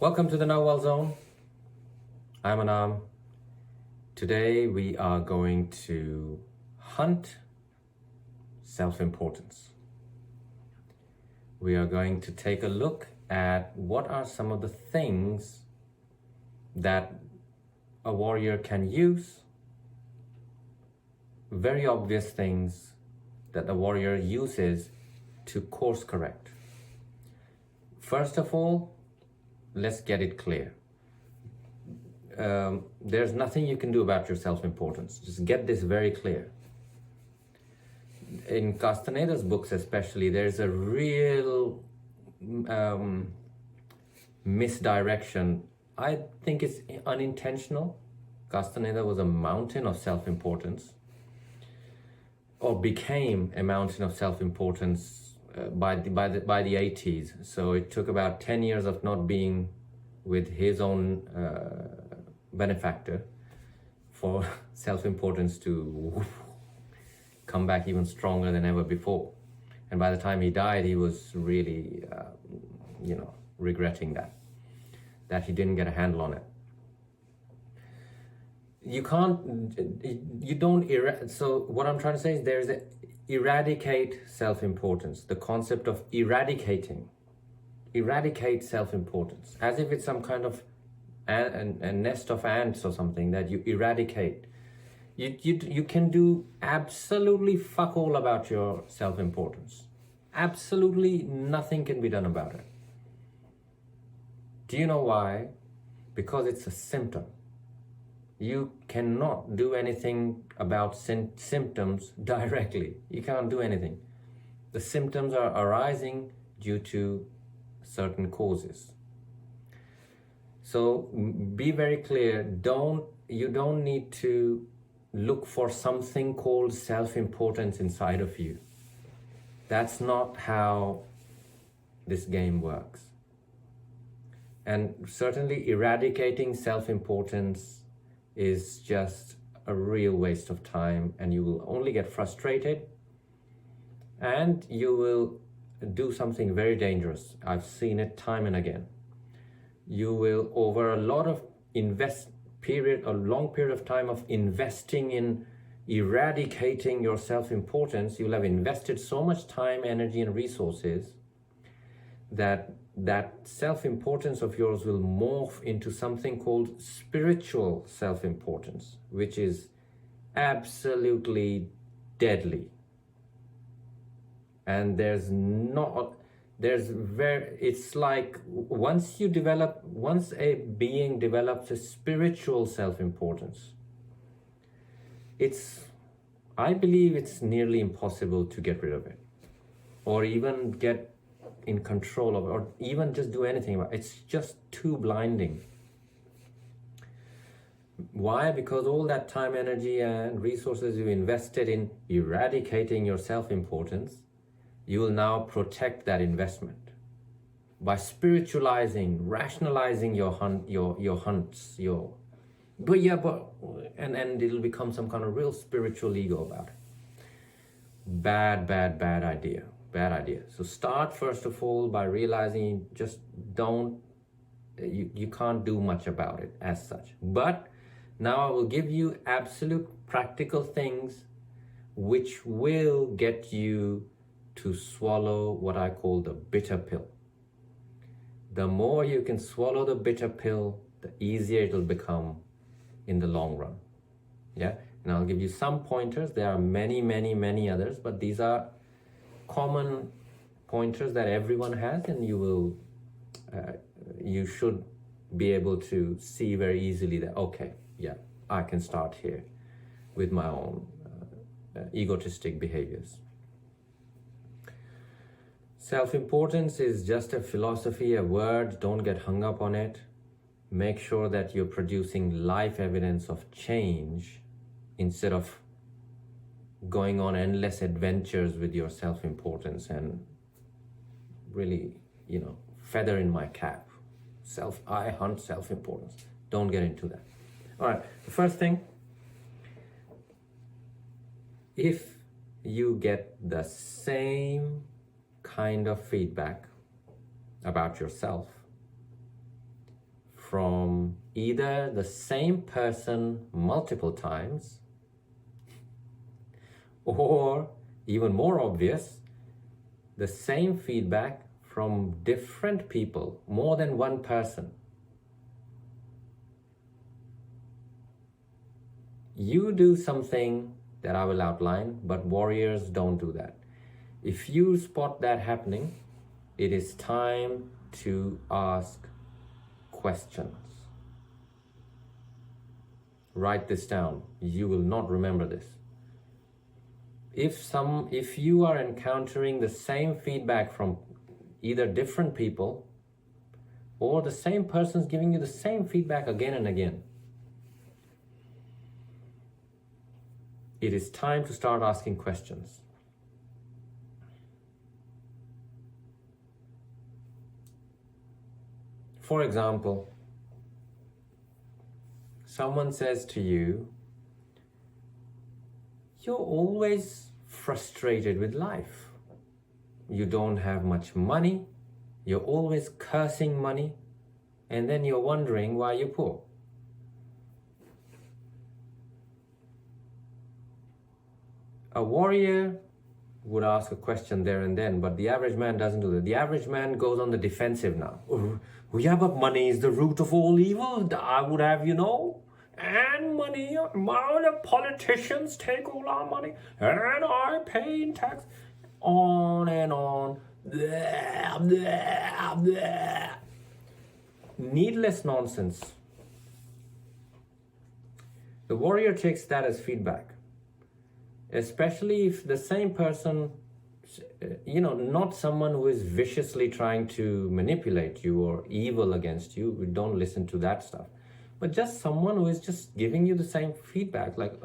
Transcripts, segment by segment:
Welcome to the Nagual Zone. I'm Anaam. Today we are going to hunt self-importance. We are going to take a look at what are some of the things that a warrior can use, very obvious things that the warrior uses to course correct. First of all, let's get it clear. There's nothing you can do about your self-importance. Just get this very clear. In Castaneda's books especially, there's a real misdirection. I think it's unintentional. Castaneda was a mountain of self-importance, or became a mountain of self-importance by the 80s. So it took about 10 years of not being with his own benefactor for self-importance to come back even stronger than ever before. And by the time he died, he was really, regretting that he didn't get a handle on it. So what I'm trying to say is there's a eradicate self-importance, the concept of eradicate self-importance, as if it's some kind of a nest of ants or something that you eradicate. You can do absolutely fuck all about your self-importance. Absolutely nothing can be done about it. Do you know why? Because it's a symptom. You cannot do anything about symptoms directly. You can't do anything. The symptoms are arising due to certain causes. So be very clear. You don't need to look for something called self-importance inside of you. That's not how this game works. And certainly eradicating self-importance is just a real waste of time, and you will only get frustrated, and you will do something very dangerous. I've seen it time and again. You will, over a long period of time of investing in eradicating your self-importance, you'll have invested so much time, energy, and resources that self-importance of yours will morph into something called spiritual self-importance, which is absolutely deadly. And it's like once a being develops a spiritual self-importance, I believe it's nearly impossible to get rid of it, or even get in control of it, or even just do anything about it. It's just too blinding. Why? Because all that time, energy, and resources you invested in eradicating your self-importance, you will now protect that investment by spiritualizing, rationalizing your hunts, and it'll become some kind of real spiritual ego about it. Bad idea. Bad idea. So start first of all by realizing you can't do much about it as such. But now I will give you absolute practical things which will get you to swallow what I call the bitter pill. The more you can swallow the bitter pill, the easier it'll become in the long run. Yeah, and I'll give you some pointers. There are many others, but these are common pointers that everyone has, and you should be able to see very easily that, okay, yeah, I can start here with my own egotistic behaviors. Self-importance is just a philosophy, a word. Don't get hung up on it. Make sure that you're producing life evidence of change instead of going on endless adventures with your self-importance and really, feather in my cap. I hunt self-importance. Don't get into that. All right, the first thing, if you get the same kind of feedback about yourself from either the same person multiple times, or even more obvious, the same feedback from different people, more than one person. You do something that I will outline, but warriors don't do that. If you spot that happening, it is time to ask questions. Write this down. You will not remember this. If you are encountering the same feedback from either different people, or the same person's giving you the same feedback again and again, it is time to start asking questions. For example, someone says to you, "You're always frustrated with life. You don't have much money. You're always cursing money. And then you're wondering why you're poor." A warrior would ask a question there and then, but the average man doesn't do that. The average man goes on the defensive now. "Oh, yeah, but money is the root of all evil. I would have, and money, all the politicians take all our money, and I pay in tax." On and on. Blah, blah, blah. Needless nonsense. The warrior takes that as feedback. Especially if the same person, not someone who is viciously trying to manipulate you or evil against you. We don't listen to that stuff. But just someone who is just giving you the same feedback. Like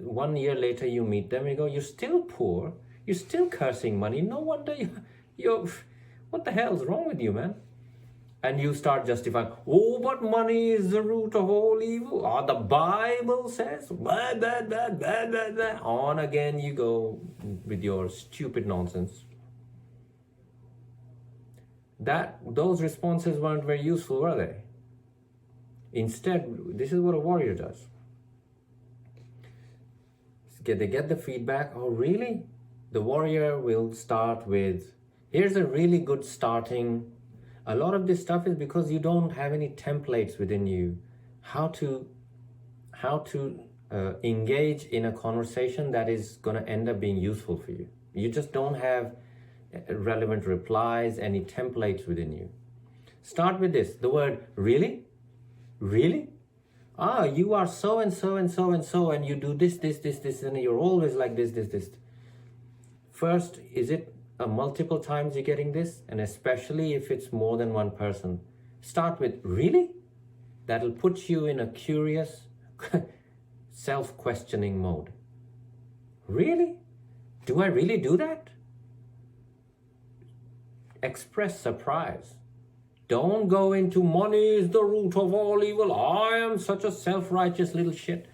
1 year later you meet them and you go, "You're still poor. You're still cursing money. No wonder you're what the hell's wrong with you, man?" And you start justifying, "Oh, but money is the root of all evil. The Bible says, blah, blah, blah, blah, blah, blah." On again you go with your stupid nonsense. Those responses weren't very useful, were they? Instead, this is what a warrior does. They get the feedback. "Oh, really?" The warrior will start with, "Here's a really good starting." A lot of this stuff is because you don't have any templates within you how to engage in a conversation that is going to end up being useful for you. You just don't have relevant replies, any templates within you. Start with this, the word "really?" "Really? You are so and so and so and so, and you do this, and you're always like this. First, is it multiple times you're getting this? And especially if it's more than one person, start with "really?" That'll put you in a curious, self-questioning mode. "Really? Do I really do that?" Express surprise. Don't go into "money is the root of all evil. I am such a self-righteous little shit."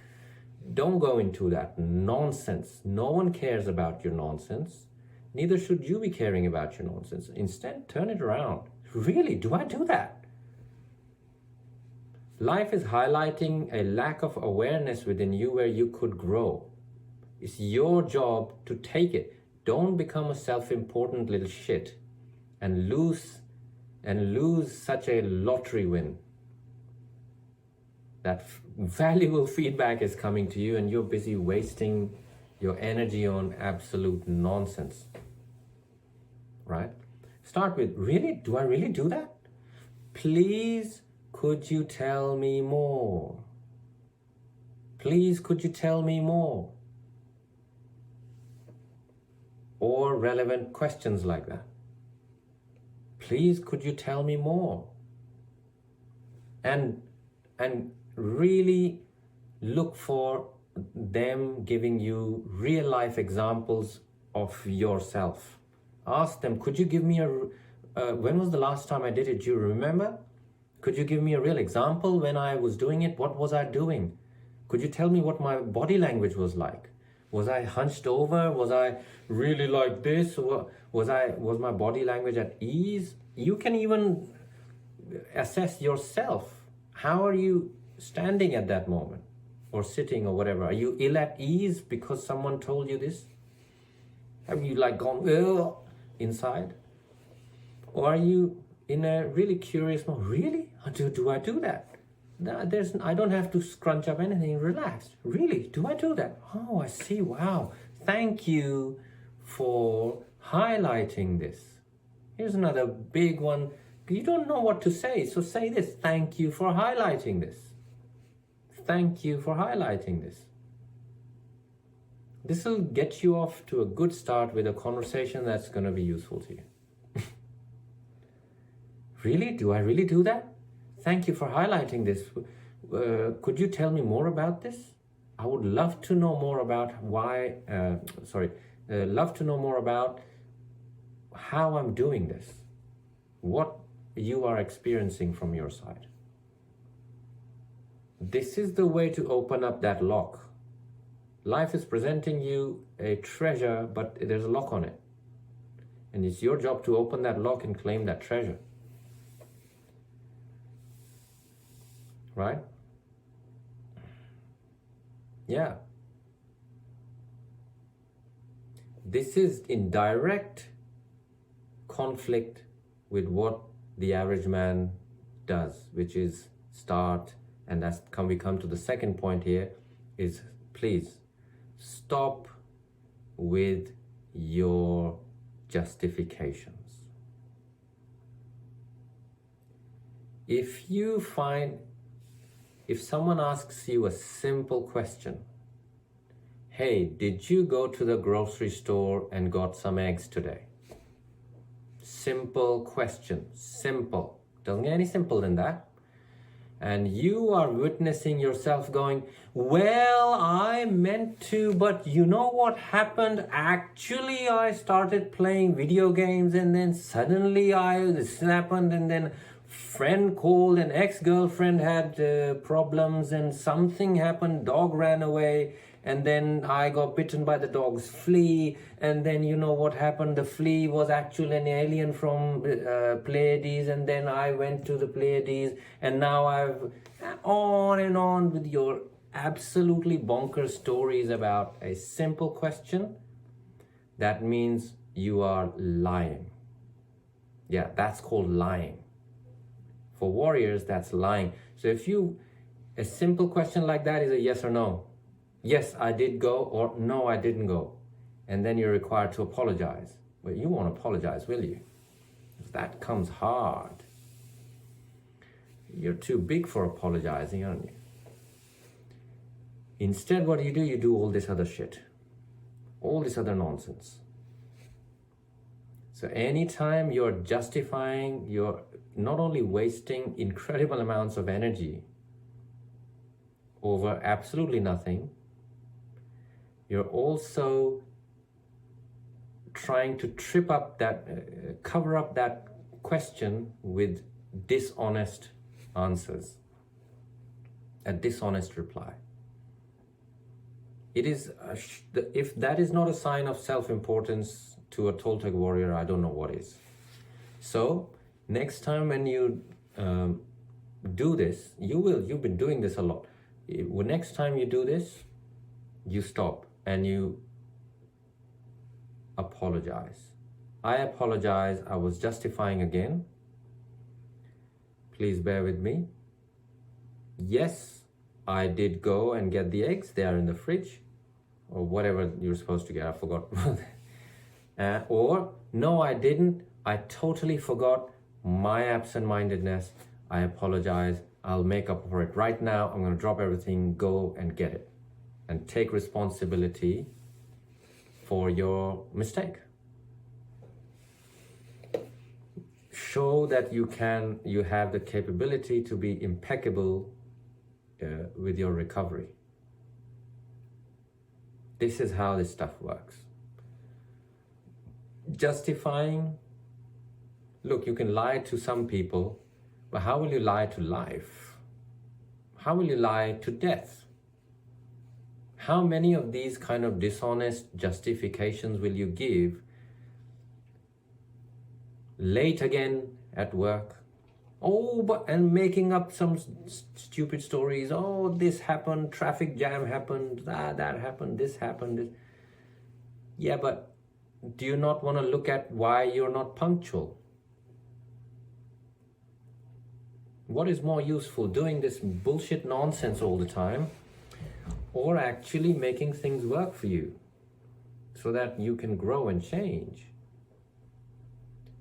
Don't go into that nonsense. No one cares about your nonsense. Neither should you be caring about your nonsense. Instead, turn it around. "Really? Do I do that?" Life is highlighting a lack of awareness within you where you could grow. It's your job to take it. Don't become a self-important little shit and lose such a lottery win. That valuable feedback is coming to you and you're busy wasting your energy on absolute nonsense. Right? Start with, "Really? Do I really do that? Please, could you tell me more? Please, could you tell me more?" Or relevant questions like that. "Please, could you tell me more?" And really look for them giving you real life examples of yourself. Ask them, "Could you give me when was the last time I did it? Do you remember? Could you give me a real example when I was doing it? What was I doing? Could you tell me what my body language was like? Was I hunched over? Was I really like this? Was my body language at ease?" You can even assess yourself How are you standing at that moment, or sitting, or whatever? Are you ill at ease because someone told you this? Have you like gone ugh, inside? Or are you in a really curious mode? Really? Do I do that? No, I don't have to scrunch up anything. Relaxed. Really? Do I do that? Oh, I see. Wow. Thank you for highlighting this. Here's another big one. You don't know what to say, so say this. Thank you for highlighting this. Thank you for highlighting this. This will get you off to a good start with a conversation that's going to be useful to you. Really? Do I really do that? Thank you for highlighting this. Could you tell me more about this? I would love to know more about why, love to know more about how I'm doing this. What you are experiencing from your side. This is the way to open up that lock. Life is presenting you a treasure, but there's a lock on it. And it's your job to open that lock and claim that treasure. Right? Yeah. This is in direct conflict with what the average man does, which is start, and we come to the second point here, is please stop with your justifications. If someone asks you a simple question, hey, did you go to the grocery store and got some eggs today? Simple question, simple. Doesn't get any simpler than that. And you are witnessing yourself going, well, I meant to, but you know what happened? Actually, I started playing video games, and then suddenly this happened, and then friend called, and ex-girlfriend had problems, and something happened, dog ran away, and then I got bitten by the dog's flea, and then you know what happened? The flea was actually an alien from Pleiades, and then I went to the Pleiades, and now I've on and on with your absolutely bonkers stories about a simple question. That means you are lying. Yeah, that's called lying. For warriors, that's lying. So a simple question like that is a yes or no. Yes, I did go, or no, I didn't go. And then you're required to apologize. Well, you won't apologize, will you? That comes hard. You're too big for apologizing, aren't you? Instead, what do? You do all this other shit. All this other nonsense. So anytime you're justifying, you're not only wasting incredible amounts of energy over absolutely nothing, you're also trying to cover up that question with dishonest answers, a dishonest reply. It is, if that is not a sign of self-importance to a Toltec warrior, I don't know what is. So next time when you do this, you've been doing this a lot. Next time you do this, you stop and you apologize. I apologize. I was justifying again. Please bear with me. Yes, I did go and get the eggs. They are in the fridge, or whatever you're supposed to get. I forgot. Or no, I didn't. I totally forgot. My absent-mindedness. I apologize. I'll make up for it right now. I'm going to drop everything, go and get it, and take responsibility for your mistake. Show that you have the capability to be impeccable with your recovery. This is how this stuff works. Justifying, look, you can lie to some people, but how will you lie to life? How will you lie to death? How many of these kind of dishonest justifications will you give late again at work, And making up some stupid stories. Oh, this happened, traffic jam happened, that happened, this happened. Yeah, but do you not want to look at why you're not punctual? What is more useful, doing this bullshit nonsense all the time, or actually making things work for you so that you can grow and change?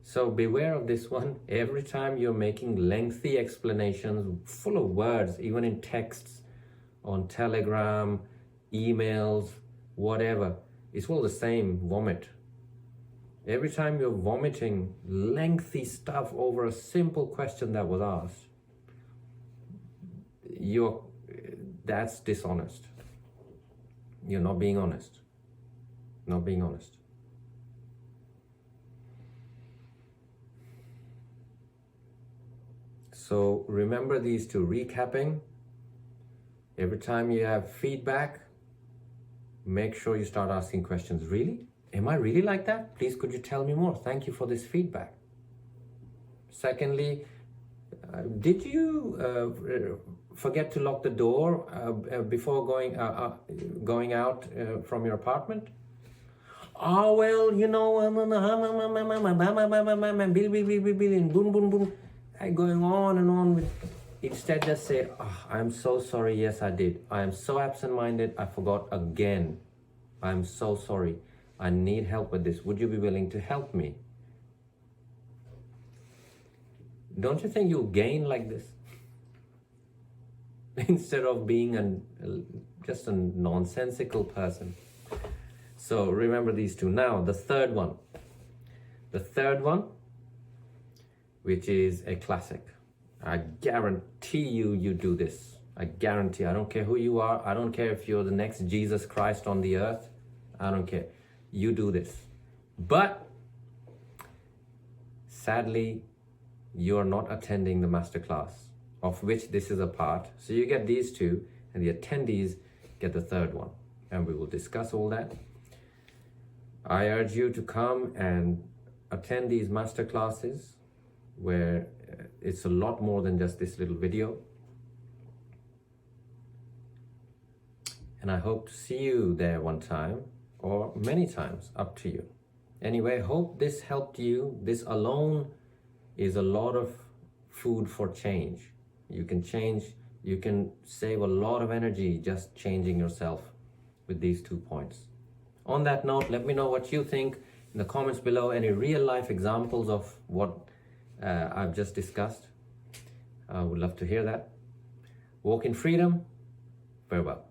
So beware of this one. Every time you're making lengthy explanations, full of words, even in texts, on Telegram, emails, whatever, it's all the same vomit. Every time you're vomiting lengthy stuff over a simple question that was asked, that's dishonest. You're not being honest. Not being honest. So remember these two. Recapping. Every time you have feedback, make sure you start asking questions. Really? Am I really like that? Please, could you tell me more? Thank you for this feedback. Secondly, did you forget to lock the door before going out from your apartment? Oh, well, you know, boom, boom, boom, going on and on with. Instead, just say, oh, I'm so sorry. Yes, I did. I am so absent-minded. I forgot again. I'm so sorry. I need help with this. Would you be willing to help me? Don't you think you'll gain like this? Instead of being just a nonsensical person. So remember these two. Now, the third one. The third one, which is a classic. I guarantee you do this. I guarantee. I don't care who you are. I don't care if you're the next Jesus Christ on the earth. I don't care. You do this. But sadly, you're not attending the masterclass, of which this is a part. So you get these two, and the attendees get the third one. And we will discuss all that. I urge you to come and attend these masterclasses, where it's a lot more than just this little video. And I hope to see you there one time, or many times, up to you. Anyway, hope this helped you. This alone is a lot of food for change. You can change, you can save a lot of energy just changing yourself with these 2 points. On that note, let me know what you think in the comments below. Any real life examples of what I've just discussed. I would love to hear that. Walk in freedom. Farewell.